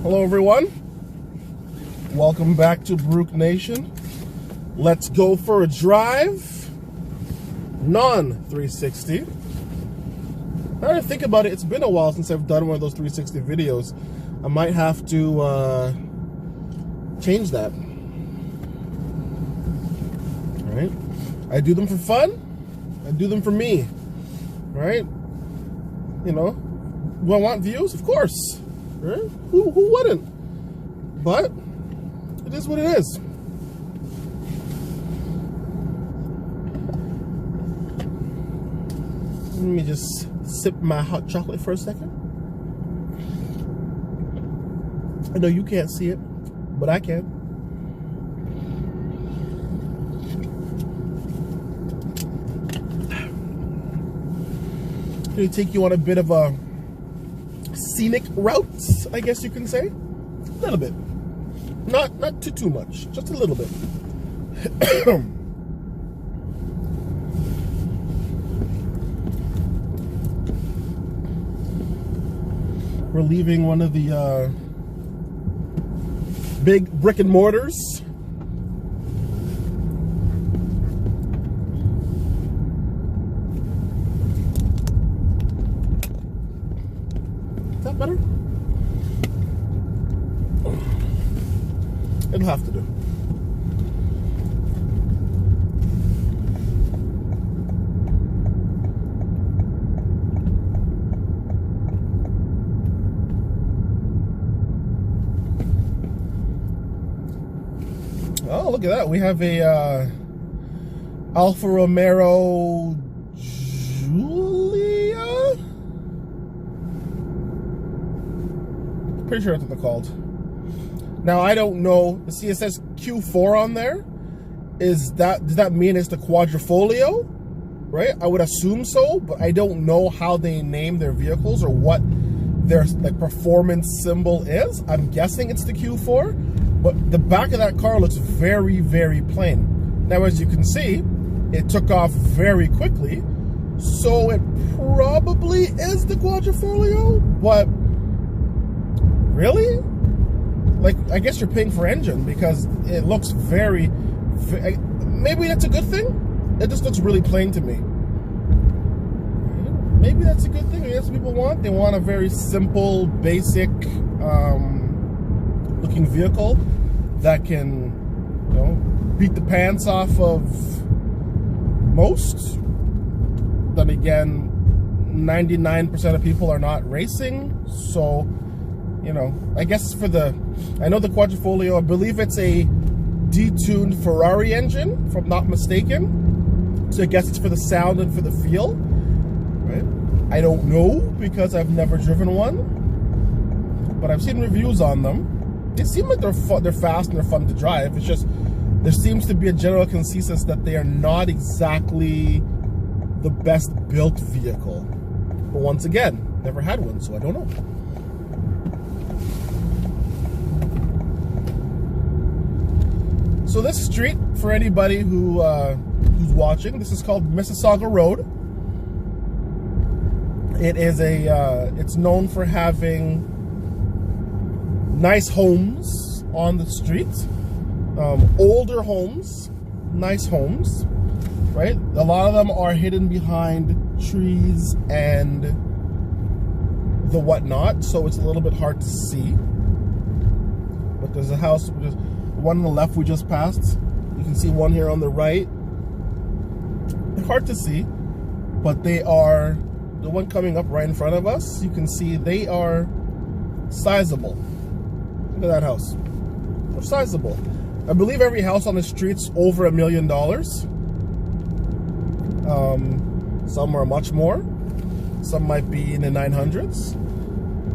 Hello everyone, welcome back to Brook Nation. Let's go for a drive, non-360. Now that I think about it, it's been a while since I've done one of those 360 videos. I might have to change that. All right, I do them for fun, I do them for me, right? You know, do I want views? Of course. Right? Who wouldn't? But it is what it is. Let me just sip my hot chocolate for a second. I know you can't see it, but I can. I'm gonna take you on a bit of a scenic routes, I guess you can say. A little bit. Not too much. Just a little bit. We're leaving one of the big brick and mortars. Is that better? It'll have to do. Oh, look at that. We have a Alfa Romeo Giulia? Pretty sure that's what they're called. Now, I don't know. See, it says Q4 on there. Does that mean it's the Quadrifoglio? Right? I would assume so, but I don't know how they name their vehicles or what their like performance symbol is. I'm guessing it's the Q4, but the back of that car looks very, very plain. Now, as you can see, it took off very quickly, so it probably is the Quadrifoglio, but really? Like, I guess you're paying for engine because it looks very, maybe that's a good thing. It just looks really plain to me. Maybe that's a good thing. Maybe that's what people want. They want a very simple, basic looking vehicle that can, you know, beat the pants off of most. Then again, 99% of people are not racing, so, you know, I guess for the, I know the Quadrifoglio, I believe it's a detuned Ferrari engine, if I'm not mistaken. So I guess it's for the sound and for the feel, right? I don't know because I've never driven one, but I've seen reviews on them. They seem like they're fast and they're fun to drive. It's just, there seems to be a general consensus that they are not exactly the best built vehicle. But once again, never had one, so I don't know. So this street, for anybody who's watching, this is called Mississauga Road. It is it's known for having nice homes on the street, older homes, nice homes, right? A lot of them are hidden behind trees and the whatnot, so it's a little bit hard to see. But there's a house, one on the left we just passed. You can see one here on the right. They're hard to see, but they are, the one coming up right in front of us, you can see they are sizable. Look at that house. They're sizable. I believe every house on the street's over $1 million. Some are much more. Some might be in the 900s.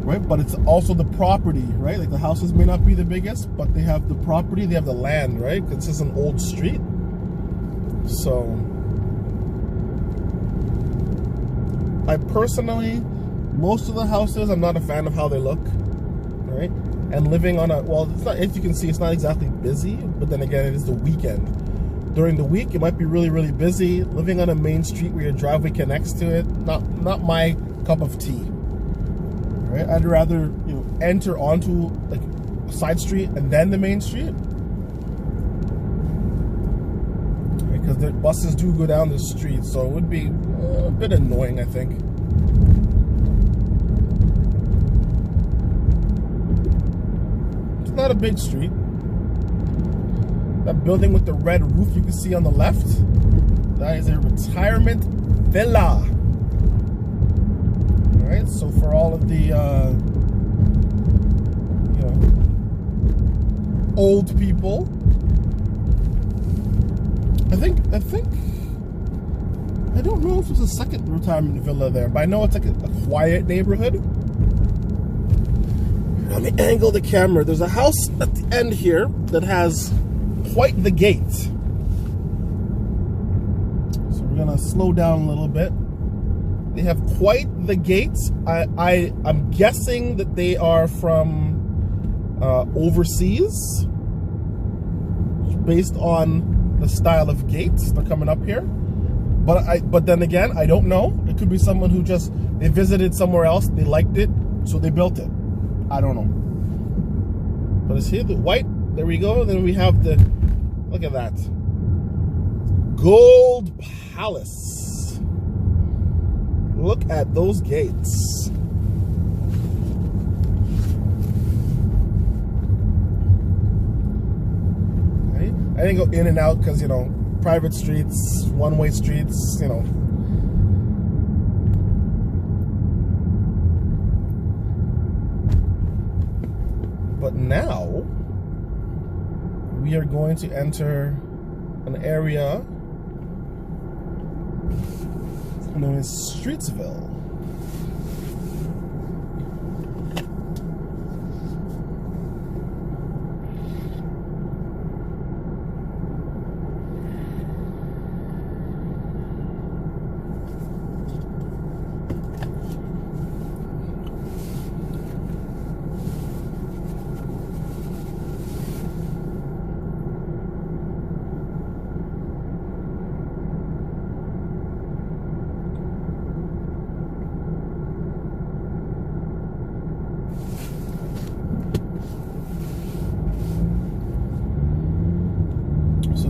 Right, but it's also the property, right? Like the houses may not be the biggest, but they have the property, they have the land, right? Because it's just an old street. So, I personally, most of the houses, I'm not a fan of how they look, right? And living on a, well, it's not, as you can see, it's not exactly busy, but then again, it is the weekend. During the week, it might be really, really busy. Living on a main street where your driveway connects to it, not my cup of tea. Right? I'd rather enter onto like a side street and then the main street, because the buses do go down the street, so it would be a bit annoying, I think. It's not a big street. That building with the red roof you can see on the left, that is a retirement villa. All right, so for all of the old people, I don't know if there's a second retirement villa there, but I know it's like a quiet neighborhood. Let me angle the camera. There's a house at the end here that has quite the gate. So we're gonna slow down a little bit. They have quite the gates. I'm guessing that they are from overseas, based on the style of gates they're coming up here. But then again, I don't know. It could be someone who they visited somewhere else, they liked it, so they built it. I don't know. But it's here, the white. There we go. Then we have the, look at that, Gold Palace. Look at those gates. Right? I didn't go in and out because, private streets, one-way streets, But now we are going to enter an area known as Streetsville.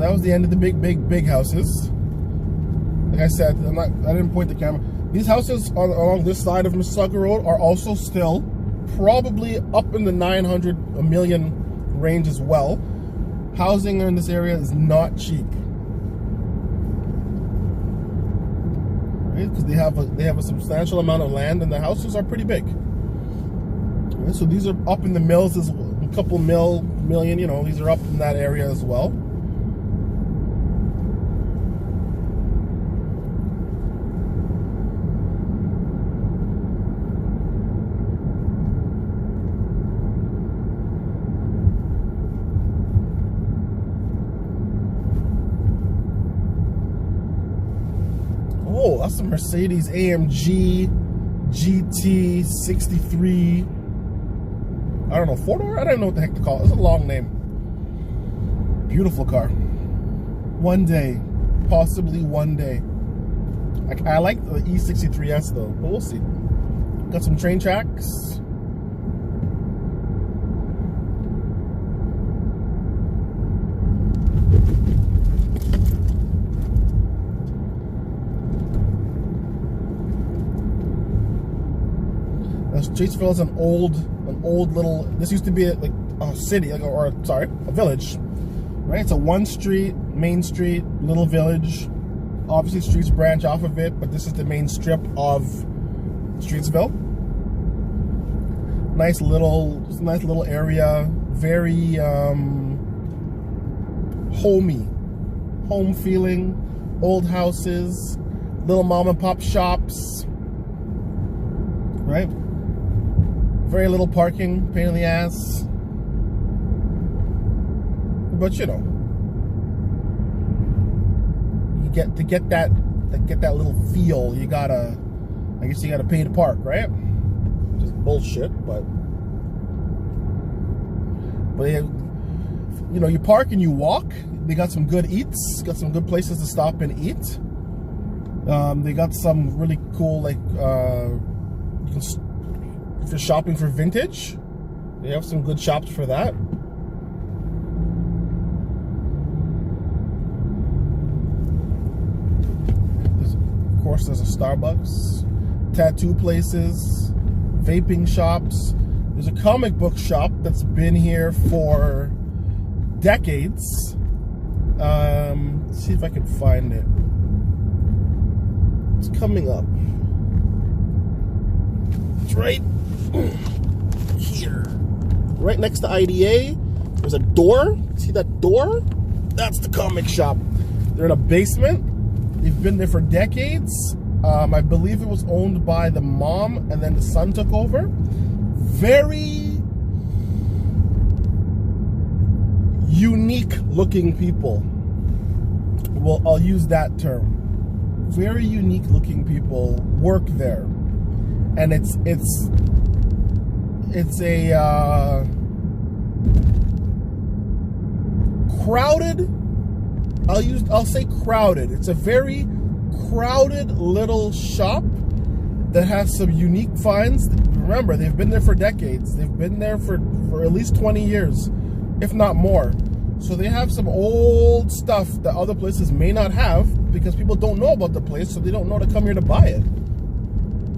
That was the end of the big houses. Like I said, I didn't point the camera. These houses along this side of Mississauga Road are also still probably up in the 900, a million range as well. Housing in this area is not cheap, right? Because they have a substantial amount of land, and the houses are pretty big. Right? So these are up in the mills as well, a couple million. These are up in that area as well. Oh, that's a Mercedes AMG GT 63. I don't know, four-door? I don't know what the heck to call it. It's a long name. Beautiful car. One day. Possibly one day. I like the E63S though, but we'll see. Got some train tracks. Streetsville is an old little. This used to be like a city, or a village, right? It's a one street, main street, little village. Obviously, streets branch off of it, but this is the main strip of Streetsville. Nice little area. Very homey, home feeling. Old houses, little mom and pop shops, right? Very little parking, pain in the ass. But you get that little feel, I guess you gotta pay to park, right? Just bullshit, but you park and you walk. They got some good eats, got some good places to stop and eat. They got some really cool, like, if you're shopping for vintage, they have some good shops for that. Of course, there's a Starbucks, tattoo places, vaping shops. There's a comic book shop that's been here for decades. Let's see if I can find it. It's coming up. It's right here. Right next to IDA. There's a door. See that door? That's the comic shop. They're in a basement. They've been there for decades. I believe it was owned by the mom and then the son took over. Very unique looking people. Well, I'll use that term. Very unique looking people work there. And it's a crowded, I'll say crowded. It's a very crowded little shop that has some unique finds. Remember, they've been there for decades. They've been there for at least 20 years, if not more. So they have some old stuff that other places may not have because people don't know about the place, so they don't know to come here to buy it.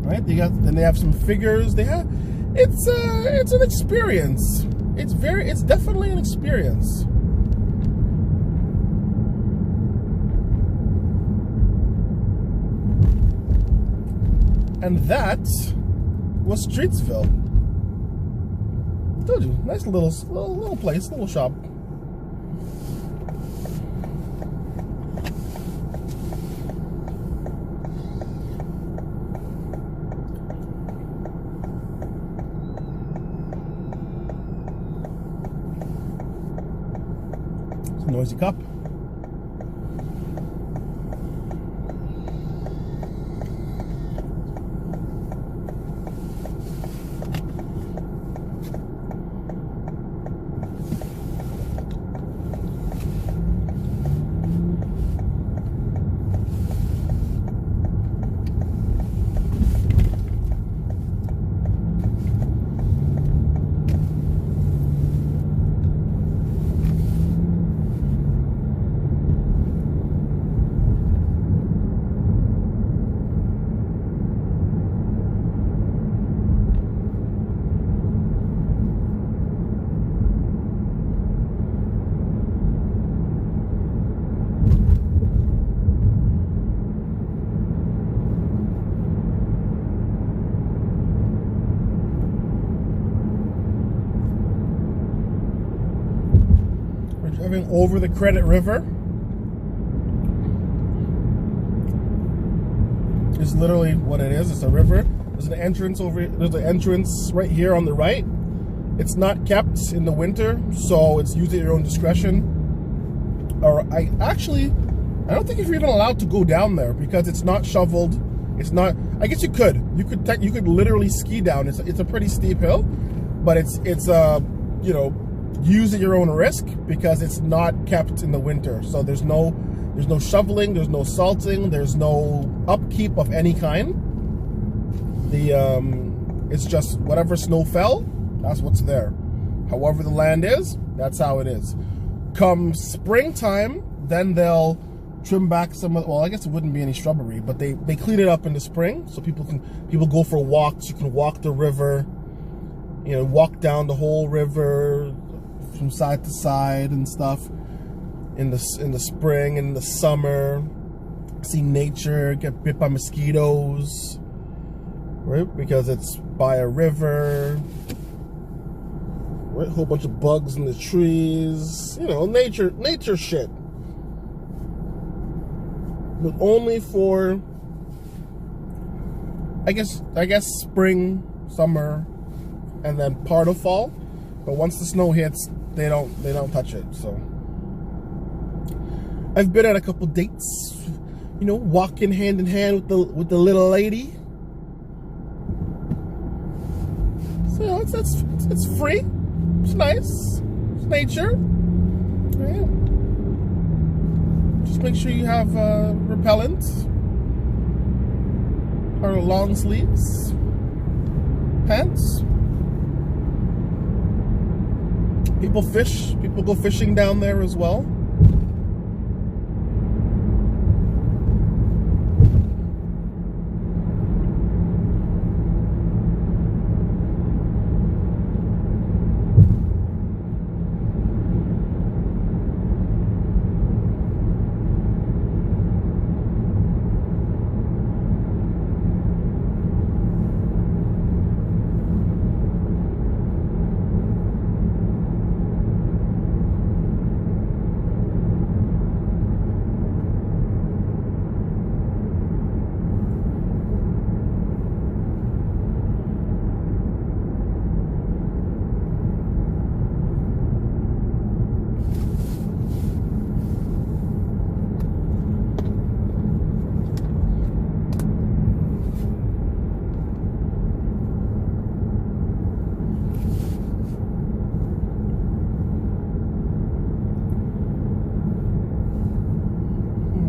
Right? Then they have some figures. It's an experience. It's definitely an experience. And that was Streetsville. Told you, nice little place, little shop. It's a noisy cop. Driving over the Credit River. It's literally what it is. It's a river. There's an entrance there's an entrance right here on the right. It's not kept in the winter, so it's used at your own discretion. Or I don't think if you're even allowed to go down there because it's not shoveled. It's not. I guess you could. You could literally ski down. It's a pretty steep hill, but it's you know, use at your own risk because it's not kept in the winter. So there's no shoveling, there's no salting, there's no upkeep of any kind. It's just whatever snow fell, that's what's there. However the land is, that's how it is. Come springtime, then they'll trim back some of, well, I guess it wouldn't be any shrubbery, but they clean it up in the spring so people go for walks. You can walk the river, you know, walk down the whole river from side to side and stuff in the spring and in the summer. See nature, get bit by mosquitoes, right? Because it's by a river, right? A whole bunch of bugs in the trees, you know, nature shit. But only for, I guess spring, summer, and then part of fall. But once the snow hits, they don't touch it. So I've been at a couple dates, you know, walking hand in hand with the little lady. So it's free. It's nice. It's nature. Right? make sure you have repellent or long sleeves, pants. People fish. People go fishing down there as well.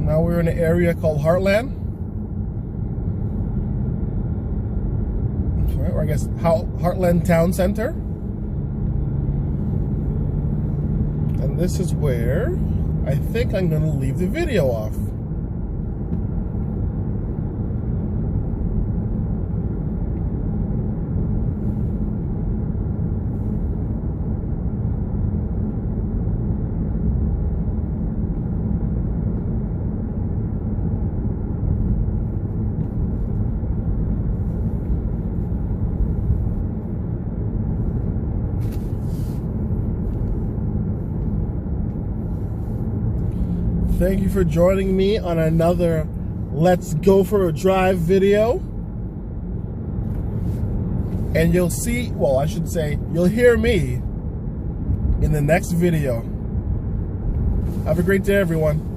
Now we're in an area called Heartland. Or I guess Heartland Town Center. And this is where I think I'm going to leave the video off. Thank you for joining me on another Let's Go for a Drive video. And you'll see, well, I should say, you'll hear me in the next video. Have a great day, everyone.